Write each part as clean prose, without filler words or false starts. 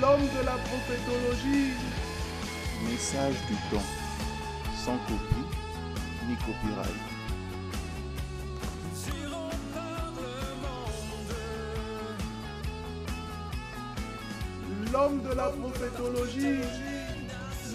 L'homme de la prophétologie. Message du temps, sans copie ni copyright. L'homme de la prophétologie.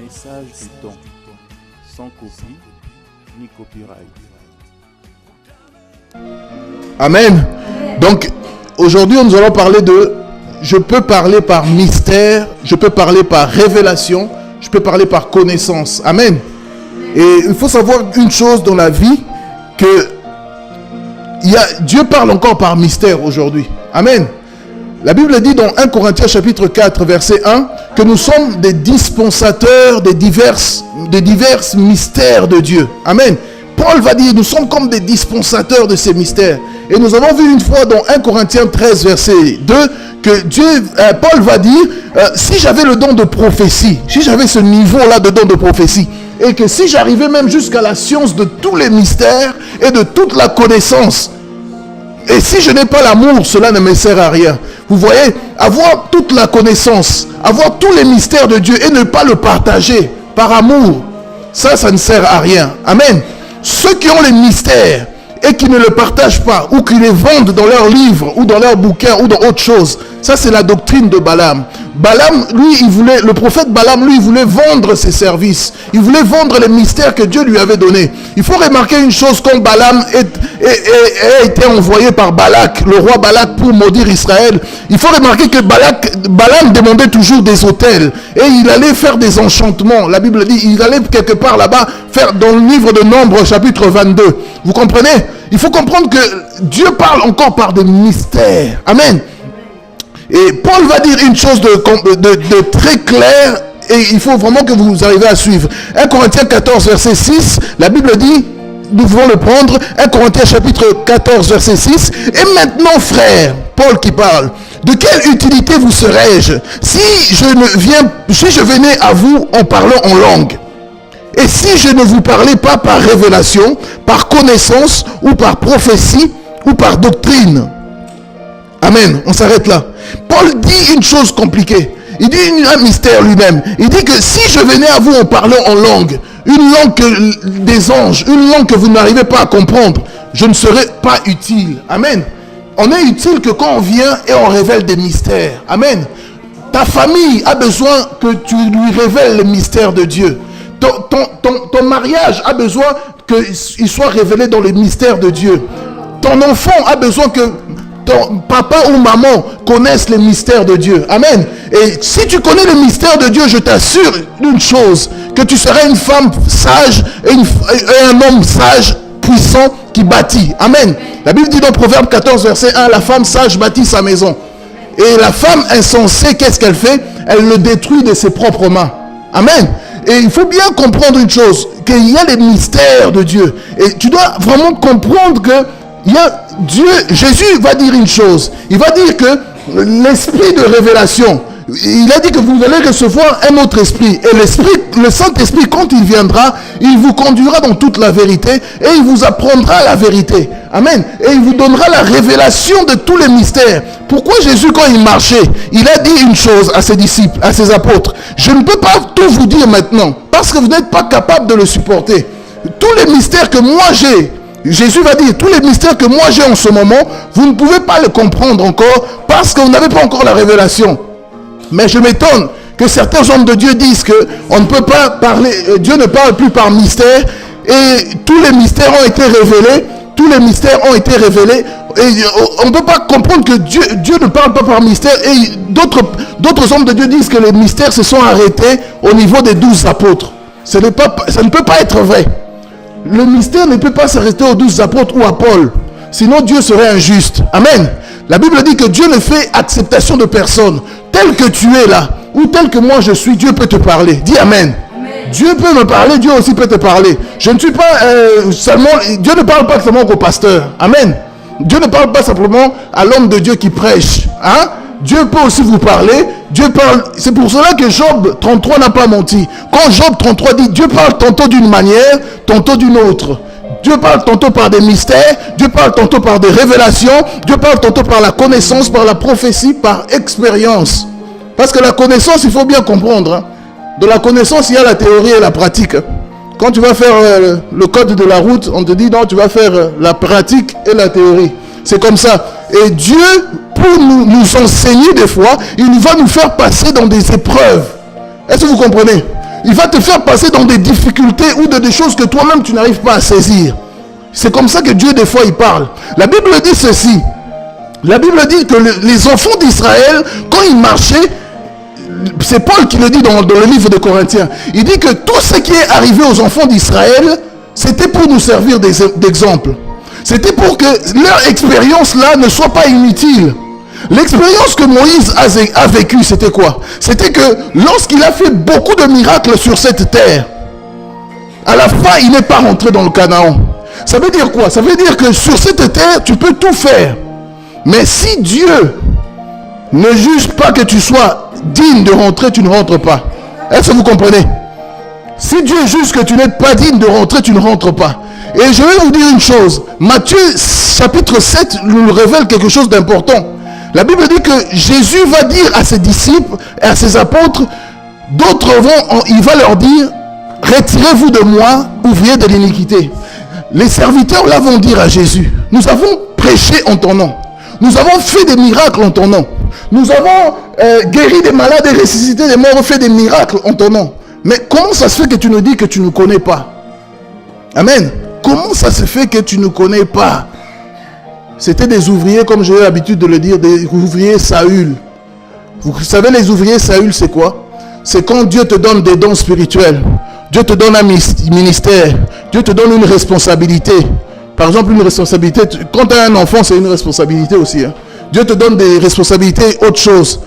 Message du temps, sans copie ni copyright. Amen. Donc, aujourd'hui, nous allons parler de... Je peux parler par mystère, je peux parler par révélation, je peux parler par connaissance. Amen. Et il faut savoir une chose dans la vie, que Dieu parle encore par mystère aujourd'hui. Amen. La Bible dit dans 1 Corinthiens chapitre 4, verset 1, que nous sommes des dispensateurs des divers mystères de Dieu. Amen. Paul va dire, nous sommes comme des dispensateurs de ces mystères. Et nous avons vu une fois dans 1 Corinthiens 13, verset 2, que Paul va dire, si j'avais le don de prophétie, si j'avais ce niveau-là de don de prophétie, et que si j'arrivais même jusqu'à la science de tous les mystères et de toute la connaissance, et si je n'ai pas l'amour, cela ne me sert à rien. Vous voyez, avoir toute la connaissance, avoir tous les mystères de Dieu et ne pas le partager par amour, ça ne sert à rien. Amen. Ceux qui ont les mystères et qui ne le partagent pas, ou qui les vendent dans leurs livres, ou dans leurs bouquins, ou dans autre chose, ça c'est la doctrine de Balaam. Balaam, lui, le prophète Balaam, lui, il voulait vendre ses services. Il voulait vendre les mystères que Dieu lui avait donnés. Il faut remarquer une chose, quand Balaam a été envoyé par Balak, le roi Balak, pour maudire Israël, il faut remarquer que Balaam demandait toujours des autels. Et il allait faire des enchantements. La Bible dit, il allait quelque part là-bas, faire dans le livre de Nombres, chapitre 22. Vous comprenez? Il faut comprendre que Dieu parle encore par des mystères. Amen. Et Paul va dire une chose de très claire, et il faut vraiment que vous arriviez à suivre. 1 Corinthiens 14, verset 6, la Bible dit, nous devons le prendre, 1 Corinthiens chapitre 14, verset 6, et maintenant frères, Paul qui parle, de quelle utilité vous serais-je si je venais à vous en parlant en langue? Et si je ne vous parlais pas par révélation, par connaissance, ou par prophétie, ou par doctrine? Amen, on s'arrête là. Paul dit une chose compliquée. Il dit un mystère lui-même. Il dit que si je venais à vous en parlant en langue, une langue des anges, une langue que vous n'arrivez pas à comprendre, je ne serais pas utile. Amen. On est utile que quand on vient et on révèle des mystères. Amen. Ta famille a besoin que tu lui révèles les mystères de Dieu. Ton mariage a besoin qu'il soit révélé dans les mystères de Dieu. Ton enfant a besoin que ton papa ou maman connaissent les mystères de Dieu. Amen. Et si tu connais les mystères de Dieu, je t'assure d'une chose, que tu seras une femme sage et un homme sage, puissant, qui bâtit. Amen. La Bible dit dans Proverbe 14, verset 1, la femme sage bâtit sa maison. Et la femme insensée, qu'est-ce qu'elle fait? Elle le détruit de ses propres mains. Amen. Et il faut bien comprendre une chose, qu'il y a les mystères de Dieu. Et tu dois vraiment comprendre que Dieu, Jésus va dire une chose. Il va dire que l'esprit de révélation, il a dit que vous allez recevoir un autre esprit. Et le Saint-Esprit, quand il viendra, il vous conduira dans toute la vérité et il vous apprendra la vérité. Amen. Et il vous donnera la révélation de tous les mystères. Pourquoi Jésus, quand il marchait, il a dit une chose à ses disciples, à ses apôtres. Je ne peux pas tout vous dire maintenant parce que vous n'êtes pas capable de le supporter. Tous les mystères que moi j'ai, Jésus va dire, tous les mystères que moi j'ai en ce moment, vous ne pouvez pas les comprendre encore parce que vous n'avez pas encore la révélation. Mais je m'étonne que certains hommes de Dieu disent que on ne peut pas parler, Dieu ne parle plus par mystère et tous les mystères ont été révélés, tous les mystères ont été révélés et on ne peut pas comprendre que Dieu ne parle pas par mystère et d'autres hommes de Dieu disent que les mystères se sont arrêtés au niveau des 12 apôtres. Ça ne peut pas être vrai. Le mystère ne peut pas s'arrêter aux 12 apôtres ou à Paul. Sinon Dieu serait injuste. Amen. La Bible dit que Dieu ne fait acceptation de personne. Tel que tu es là, ou tel que moi je suis, Dieu peut te parler. Dis Amen. Amen. Dieu peut me parler, Dieu aussi peut te parler. Je ne suis pas seulement... Dieu ne parle pas seulement qu'au pasteur. Amen. Dieu ne parle pas simplement à l'homme de Dieu qui prêche. Hein? Dieu peut aussi vous parler. Dieu parle. C'est pour cela que Job 33 n'a pas menti. Quand Job 33 dit, Dieu parle tantôt d'une manière, tantôt d'une autre. Dieu parle tantôt par des mystères, Dieu parle tantôt par des révélations, Dieu parle tantôt par la connaissance, par la prophétie, par expérience. Parce que la connaissance, il faut bien comprendre. Hein. De la connaissance, il y a la théorie et la pratique. Quand tu vas faire le code de la route, on te dit non, tu vas faire la pratique et la théorie. C'est comme ça. Et Dieu, pour nous enseigner des fois, il va nous faire passer dans des épreuves. Est-ce que vous comprenez? Il va te faire passer dans des difficultés ou des choses que toi-même tu n'arrives pas à saisir. C'est comme ça que Dieu des fois il parle. La Bible dit ceci. La Bible dit que les enfants d'Israël, quand ils marchaient, c'est Paul qui le dit dans le livre de Corinthiens. Il dit que tout ce qui est arrivé aux enfants d'Israël, c'était pour nous servir d'exemple. C'était pour que leur expérience là ne soit pas inutile. L'expérience que Moïse a vécue, c'était quoi? C'était que lorsqu'il a fait beaucoup de miracles sur cette terre, à la fin, il n'est pas rentré dans le Canaan. Ça veut dire quoi? Ça veut dire que sur cette terre, tu peux tout faire. Mais si Dieu ne juge pas que tu sois digne de rentrer, tu ne rentres pas. Est-ce que vous comprenez? Si Dieu juge que tu n'es pas digne de rentrer, tu ne rentres pas. Et je vais vous dire une chose. Matthieu chapitre 7 nous révèle quelque chose d'important. La Bible dit que Jésus va dire à ses disciples et à ses apôtres, il va leur dire, retirez-vous de moi, ouvriers de l'iniquité. Les serviteurs là vont dire à Jésus, nous avons prêché en ton nom. Nous avons fait des miracles en ton nom. Nous avons guéri des malades et ressuscité des morts, fait des miracles en ton nom. Mais comment ça se fait que tu nous dis que tu ne connais pas? Amen. Comment ça se fait que tu ne connais pas? C'était des ouvriers, comme j'ai l'habitude de le dire, des ouvriers Saül. Vous savez, les ouvriers Saül, c'est quoi? C'est quand Dieu te donne des dons spirituels. Dieu te donne un ministère. Dieu te donne une responsabilité. Par exemple, une responsabilité. Quand tu as un enfant, c'est une responsabilité aussi. Hein. Dieu te donne des responsabilités, autre chose.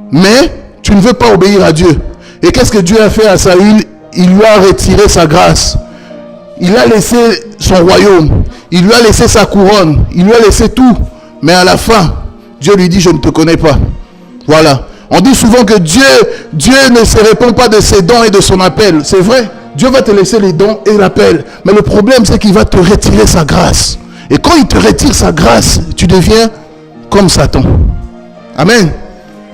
Mais tu ne veux pas obéir à Dieu. Et qu'est-ce que Dieu a fait à Saül? Il lui a retiré sa grâce. Il a laissé son royaume. Il lui a laissé sa couronne. Il lui a laissé tout. Mais à la fin, Dieu lui dit, je ne te connais pas. Voilà. On dit souvent que Dieu ne se répond pas de ses dons et de son appel. C'est vrai. Dieu va te laisser les dons et l'appel. Mais le problème, c'est qu'il va te retirer sa grâce. Et quand il te retire sa grâce, tu deviens comme Satan. Amen.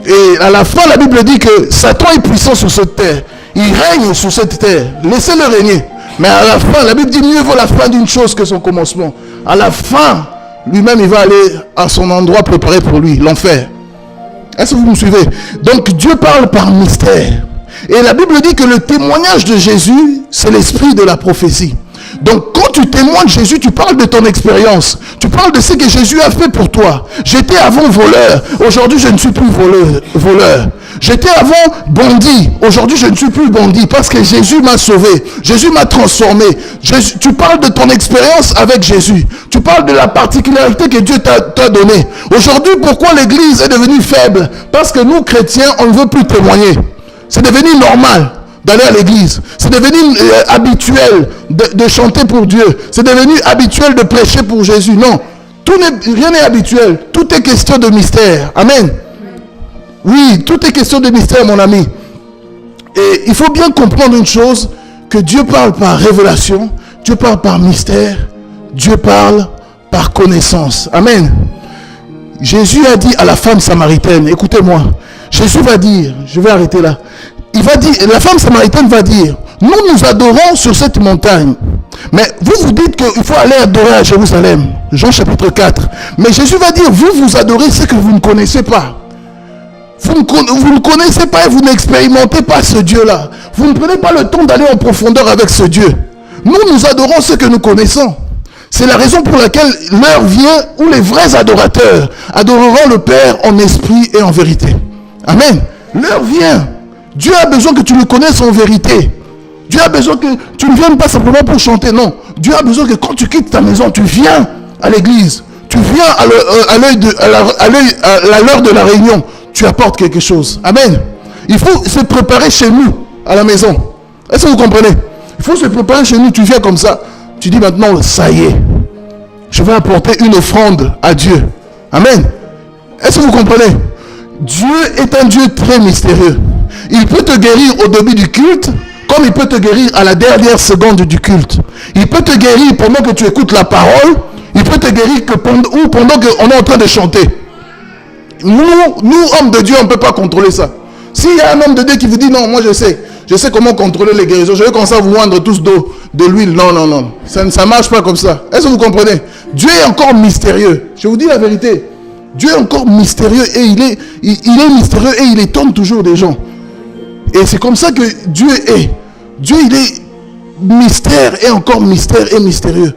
Et à la fin, la Bible dit que Satan est puissant sur cette terre. Il règne sur cette terre. Laissez-le régner. Mais à la fin, la Bible dit mieux vaut la fin d'une chose que son commencement. À la fin, lui-même, il va aller à son endroit préparé pour lui, l'enfer. Est-ce que vous me suivez? Donc Dieu parle par mystère. Et la Bible dit que le témoignage de Jésus, c'est l'esprit de la prophétie. Donc quand tu témoignes Jésus, tu parles de ton expérience. Tu parles de ce que Jésus a fait pour toi. J'étais avant voleur. Aujourd'hui, je ne suis plus voleur. J'étais avant bandit. Aujourd'hui, je ne suis plus bandit parce que Jésus m'a sauvé. Jésus m'a transformé. Tu parles de ton expérience avec Jésus. Tu parles de la particularité que Dieu t'a donnée. Aujourd'hui, pourquoi l'Église est devenue faible? Parce que nous, chrétiens, on ne veut plus témoigner. C'est devenu normal d'aller à l'église. C'est devenu habituel de chanter pour Dieu. C'est devenu habituel de prêcher pour Jésus. Non, rien n'est habituel. Tout est question de mystère. Amen. Oui, tout est question de mystère, mon ami. Et il faut bien comprendre une chose, que Dieu parle par révélation, Dieu parle par mystère, Dieu parle par connaissance. Amen. Jésus a dit à la femme samaritaine, écoutez-moi, Jésus va dire, je vais arrêter là, il va dire, la femme samaritaine va dire, nous adorons sur cette montagne. Mais vous dites qu'il faut aller adorer à Jérusalem. Jean chapitre 4. Mais Jésus va dire, vous adorez ce que vous ne connaissez pas. Vous ne connaissez pas et vous n'expérimentez pas ce Dieu-là. Vous ne prenez pas le temps d'aller en profondeur avec ce Dieu. Nous adorons ce que nous connaissons. C'est la raison pour laquelle l'heure vient où les vrais adorateurs adoreront le Père en esprit et en vérité. Amen. L'heure vient. Dieu a besoin que tu le connaisses en vérité. Dieu a besoin que tu ne viennes pas simplement pour chanter. Non. Dieu a besoin que quand tu quittes ta maison, tu viens à l'église. Tu viens à l'heure de la réunion. Tu apportes quelque chose. Amen. Il faut se préparer chez nous, à la maison. Est-ce que vous comprenez? Il faut se préparer chez nous. Tu viens comme ça. Tu dis maintenant, ça y est. Je vais apporter une offrande à Dieu. Amen. Est-ce que vous comprenez? Dieu est un Dieu très mystérieux. Il peut te guérir au début du culte, comme il peut te guérir à la dernière seconde du culte. Il peut te guérir pendant que tu écoutes la parole. Il peut te guérir pendant qu'on est en train de chanter. Nous, hommes de Dieu, on ne peut pas contrôler ça. S'il y a un homme de Dieu qui vous dit non, moi je sais comment contrôler les guérisons, je vais commencer à vous vendre tous d'eau, de l'huile. Non, non, non, ça ne marche pas comme ça. Est-ce que vous comprenez? Dieu est encore mystérieux. Je vous dis la vérité. Dieu est encore mystérieux et il est mystérieux et il étonne toujours des gens. Et c'est comme ça que Dieu est. Dieu, il est mystère et encore mystère et mystérieux.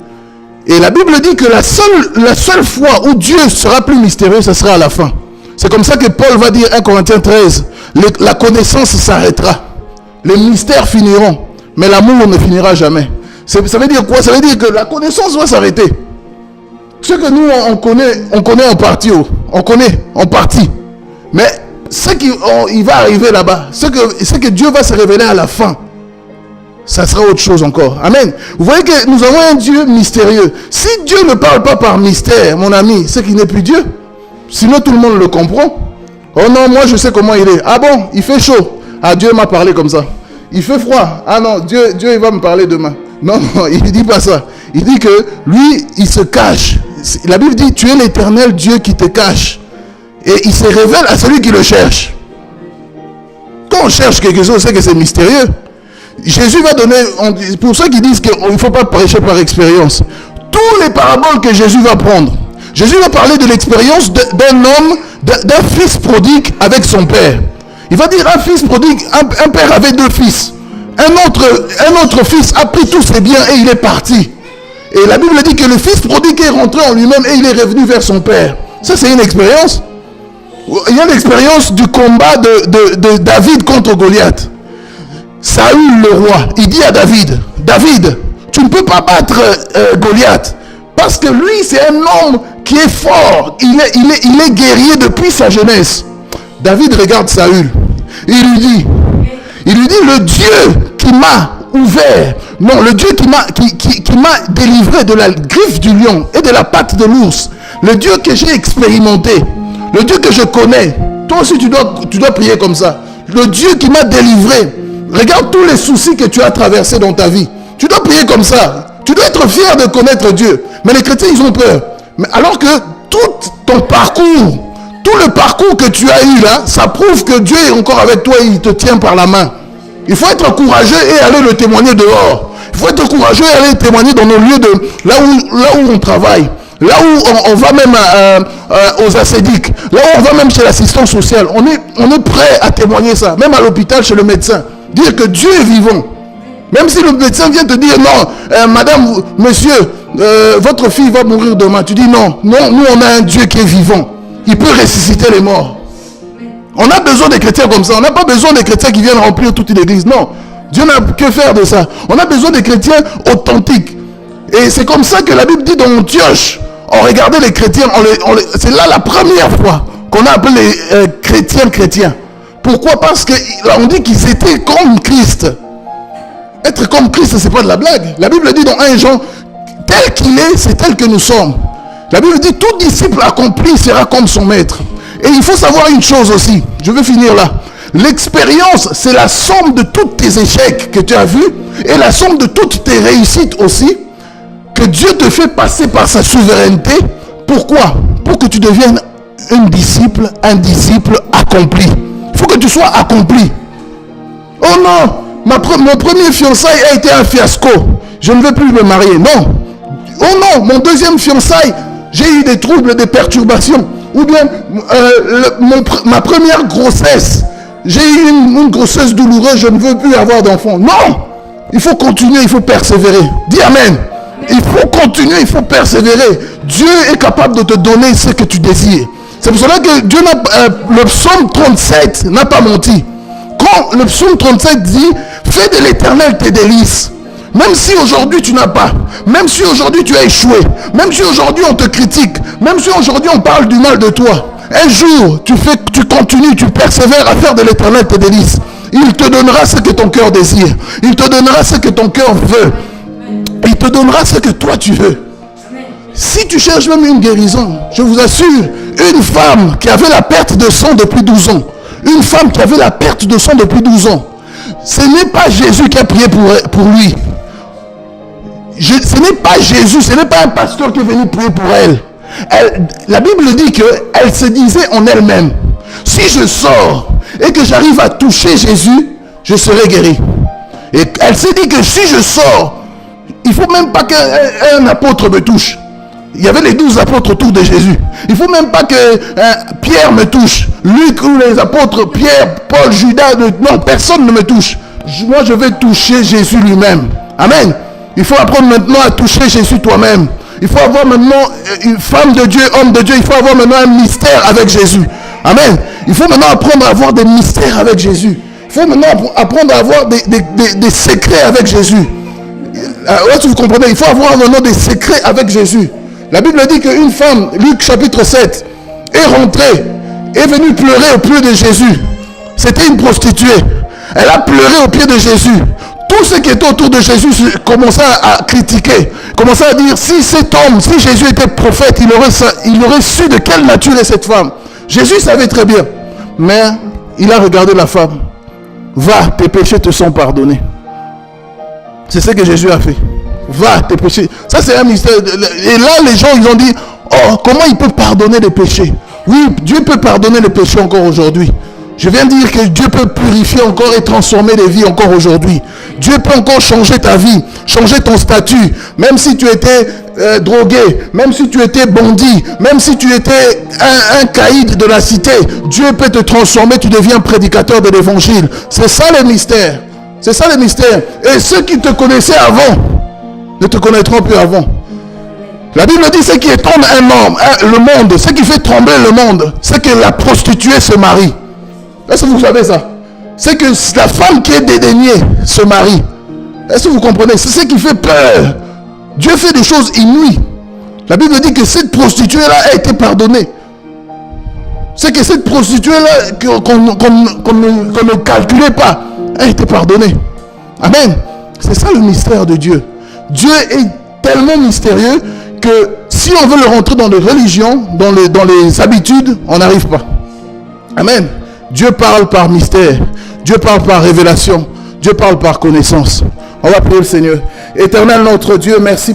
Et la Bible dit que la seule fois où Dieu sera plus mystérieux, ce sera à la fin. C'est comme ça que Paul va dire 1 Corinthiens 13, la connaissance s'arrêtera. Les mystères finiront, mais l'amour ne finira jamais. Ça veut dire quoi? Ça veut dire que la connaissance va s'arrêter. Ce que nous, on connaît en partie. On connaît en partie. Mais ce qui il va arriver là-bas, ce que Dieu va se révéler à la fin, ça sera autre chose encore. Amen. Vous voyez que nous avons un Dieu mystérieux. Si Dieu ne parle pas par mystère, mon ami, c'est qu'il n'est plus Dieu. Sinon, tout le monde le comprend. Oh non, moi je sais comment il est. Ah bon, il fait chaud. Ah, Dieu m'a parlé comme ça. Il fait froid. Ah non, Dieu il va me parler demain. Non, non, il ne dit pas ça. Il dit que lui, il se cache. La Bible dit, tu es l'Éternel Dieu qui te cache. Et il se révèle à celui qui le cherche. Quand on cherche quelque chose, c'est que c'est mystérieux. Jésus va donner, pour ceux qui disent qu'il ne faut pas prêcher par expérience, tous les paraboles que Jésus va prendre, Jésus va parler de l'expérience d'un homme, d'un fils prodigue avec son père. Il va dire un fils prodigue, un père avait 2 fils. Un autre fils a pris tous ses biens et il est parti. Et la Bible dit que le fils prodigue est rentré en lui-même et il est revenu vers son père. Ça, c'est une expérience. Il y a l'expérience du combat de David contre Goliath. Saül, le roi, il dit à David, tu ne peux pas battre Goliath. Parce que lui, c'est un homme qui est fort. Il est guerrier depuis sa jeunesse. David regarde Saül. Il lui dit, le Dieu qui m'a ouvert, non, le Dieu qui m'a délivré de la griffe du lion et de la patte de l'ours, le Dieu que j'ai expérimenté, le Dieu que je connais, toi aussi tu dois prier comme ça. Le Dieu qui m'a délivré, regarde tous les soucis que tu as traversés dans ta vie. Tu dois prier comme ça. Tu dois être fier de connaître Dieu. Mais les chrétiens, ils ont peur. Mais alors que tout ton parcours, tout le parcours que tu as eu là, ça prouve que Dieu est encore avec toi et il te tient par la main. Il faut être courageux et aller le témoigner dehors. Il faut être courageux et aller témoigner dans nos lieux là où on travaille. Là où on va même aux ascédiques. Là où on va même chez l'assistance sociale. On est prêt à témoigner ça. Même à l'hôpital, chez le médecin. Dire que Dieu est vivant. Même si le médecin vient te dire non, madame, monsieur, votre fille va mourir demain. Tu dis non, nous on a un Dieu qui est vivant. Il peut ressusciter les morts. On a besoin des chrétiens comme ça. On n'a pas besoin des chrétiens qui viennent remplir toute l'église. Non, Dieu n'a que faire de ça. On a besoin des chrétiens authentiques. Et c'est comme ça que la Bible dit dans Antioche, on regardait les chrétiens, c'est là la première fois qu'on a appelé les chrétiens. Pourquoi? Parce qu'on dit qu'ils étaient comme Christ. Être comme Christ, c'est pas de la blague. La Bible dit dans 1 Jean, tel qu'il est, c'est tel que nous sommes. La Bible dit, tout disciple accompli sera comme son maître. Et il faut savoir une chose aussi, je vais finir là. L'expérience, c'est la somme de tous tes échecs que tu as vus et la somme de toutes tes réussites aussi, que Dieu te fait passer par sa souveraineté. Pourquoi? Pour que tu deviennes un disciple accompli. Il faut que tu sois accompli. Oh non, mon premier fiançailles a été un fiasco. Je ne veux plus me marier. Non. Oh non, mon deuxième fiançailles, j'ai eu des troubles, des perturbations. Ou bien ma première grossesse, j'ai eu une grossesse douloureuse, je ne veux plus avoir d'enfant. Non, il faut continuer, il faut persévérer. Dis Amen. Il faut continuer, il faut persévérer. Dieu est capable de te donner ce que tu désires. C'est pour cela que Dieu le psaume 37 n'a pas menti. Quand le psaume 37 dit, fais de l'Éternel tes délices. Même si aujourd'hui tu n'as pas, même si aujourd'hui tu as échoué, même si aujourd'hui on te critique, même si aujourd'hui on parle du mal de toi, un jour tu continues, tu persévères à faire de l'Éternel tes délices. Il te donnera ce que ton cœur désire. Il te donnera ce que ton cœur veut. Il te donnera ce que toi tu veux. Si tu cherches même une guérison, je vous assure, une femme qui avait la perte de sang depuis 12 ans, une femme qui avait la perte de sang depuis 12 ans, ce n'est pas Jésus qui a prié pour lui. Ce n'est pas Jésus, ce n'est pas un pasteur qui est venu prier pour elle. La Bible dit qu'elle se disait en elle-même, si je sors et que j'arrive à toucher Jésus, je serai guéri. Et elle s'est dit que si je sors, il ne faut même pas qu'un apôtre me touche. Il y avait les 12 apôtres autour de Jésus. Il ne faut même pas que Pierre me touche. Luc ou les apôtres, Pierre, Paul, Judas, non, personne ne me touche. Moi, je vais toucher Jésus lui-même. Amen. Il faut apprendre maintenant à toucher Jésus toi-même. Il faut avoir maintenant une femme de Dieu, homme de Dieu. Il faut avoir maintenant un mystère avec Jésus. Amen. Il faut maintenant apprendre à avoir des mystères avec Jésus. Il faut maintenant apprendre à avoir des secrets avec Jésus. Est-ce que vous comprenez? Il faut avoir maintenant des secrets avec Jésus. La Bible dit qu'une femme, Luc chapitre 7, est rentrée, est venue pleurer au pied de Jésus. C'était une prostituée. Elle a pleuré au pied de Jésus. Tous ceux qui étaient autour de Jésus commençaient à critiquer, commençaient à dire, si cet homme, si Jésus était prophète, il aurait su de quelle nature est cette femme. Jésus savait très bien. Mais il a regardé la femme. Va, tes péchés te sont pardonnés. C'est ce que Jésus a fait. Va, tes péchés. Ça, c'est un mystère. Et là, les gens, ils ont dit, oh, comment il peut pardonner les péchés? Oui, Dieu peut pardonner les péchés encore aujourd'hui. Je viens de dire que Dieu peut purifier encore et transformer les vies encore aujourd'hui. Dieu peut encore changer ta vie, changer ton statut. Même si tu étais drogué, même si tu étais bandit, même si tu étais un caïd de la cité, Dieu peut te transformer, tu deviens prédicateur de l'évangile. C'est ça le mystère. C'est ça le mystère. Et ceux qui te connaissaient avant ne te connaîtront plus avant. La Bible dit ce qui étonne le monde, ce qui fait trembler le monde, c'est que la prostituée se marie. Est-ce que vous savez ça? C'est que la femme qui est dédaignée se marie. Est-ce que vous comprenez? C'est ce qui fait peur. Dieu fait des choses inouïes. La Bible dit que cette prostituée-là a été pardonnée. C'est que cette prostituée-là qu'on ne calculait pas a été pardonnée. Amen. C'est ça le mystère de Dieu. Dieu est tellement mystérieux que si on veut le rentrer dans les religions, dans les habitudes, on n'arrive pas. Amen. Dieu parle par mystère. Dieu parle par révélation. Dieu parle par connaissance. On va prier le Seigneur. Éternel notre Dieu, merci.